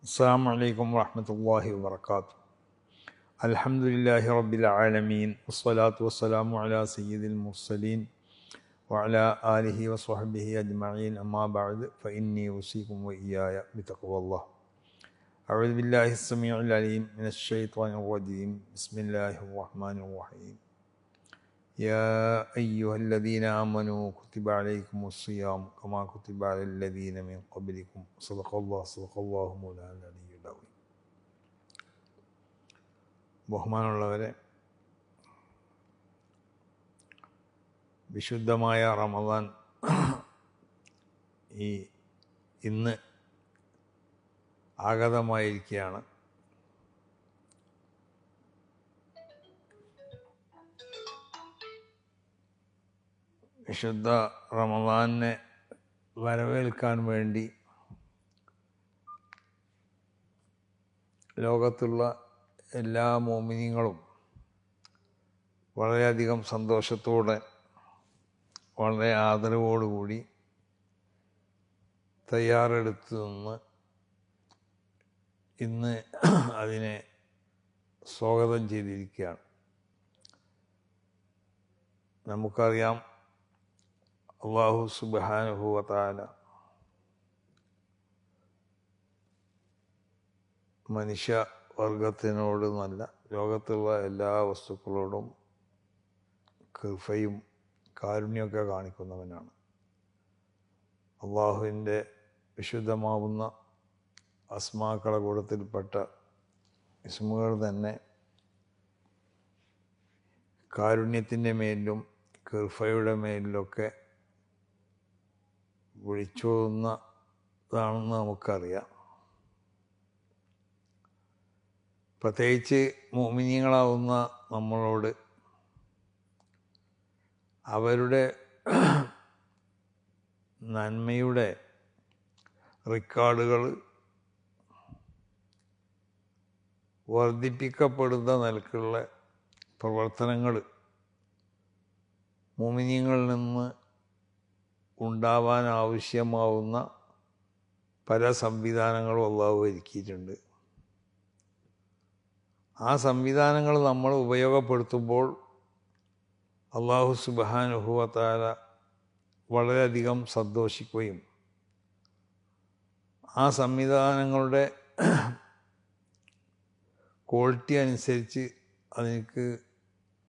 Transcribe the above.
السلام عليكم ورحمة الله وبركاته. الحمد لله رب العالمين والصلاة والسلام على سيد المرسلين وعلى آله وصحبه أجمعين. أما بعد فإني أوصيكم وإياي بتقوى الله. أعوذ بالله السميع العليم من الشيطان الرجيم. بسم الله الرحمن الرحيم. يا أيها الذين آمنوا كتب عليكم الصيام كما كتب على الذين من قبلكم. صدق الله مولانا العلي العظيم. ബഹുമാനമുള്ളവരെ, വിശുദ്ധമായ റമദാൻ ഇന്ന് ആഗതമായിരിക്കുകയാണ്. വിശുദ്ധ റമദാനെ വരവേൽക്കാൻ വേണ്ടി ലോകത്തുള്ള എല്ലാ മോമിനീങ്ങളും വളരെയധികം സന്തോഷത്തോടെ വളരെ ആദരവോടുകൂടി തയ്യാറെടുത്ത് നിന്ന് ഇന്ന് അതിനെ സ്വാഗതം ചെയ്തിരിക്കുകയാണ്. നമുക്കറിയാം, അല്ലാഹു സുബ്ഹാനഹു വ തആല മനുഷ്യവർഗത്തിനോട് നല്ല ലോകത്തുള്ള എല്ലാ വസ്തുക്കളോടും കൃപയും കാരുണ്യമൊക്കെ കാണിക്കുന്നവനാണ്. അള്ളാഹുവിൻ്റെ വിശുദ്ധമാവുന്ന അസ്മാക്കളെ കൂട്ടത്തിൽപ്പെട്ട ഇസ്മുകൾ തന്നെ കാരുണ്യത്തിൻ്റെ മേലിലും കൃപയുടെ മേലിലൊക്കെ വിളിച്ചോതുന്നതാണെന്ന് നമുക്കറിയാം. പ്രത്യേകിച്ച് മുഅ്മിനീങ്ങളാവുന്ന നമ്മളോട് അവരുടെ നന്മയുടെ റെക്കോർഡുകൾ വർദ്ധിപ്പിക്കപ്പെടുന്ന നിലക്കുള്ള പ്രവർത്തനങ്ങൾ മുഅ്മിനീങ്ങളിൽ നിന്ന് ഉണ്ടാവാൻ ആവശ്യമാവുന്ന പല സംവിധാനങ്ങളും അല്ലാഹു ഒരുക്കിയിട്ടുണ്ട്. ആ സംവിധാനങ്ങൾ നമ്മൾ ഉപയോഗപ്പെടുത്തുമ്പോൾ അല്ലാഹു സുബ്ഹാനഹു വ തആല വളരെയധികം സന്തോഷിക്കുകയും ആ സംവിധാനങ്ങളുടെ ക്വാളിറ്റി അനുസരിച്ച് അതിന്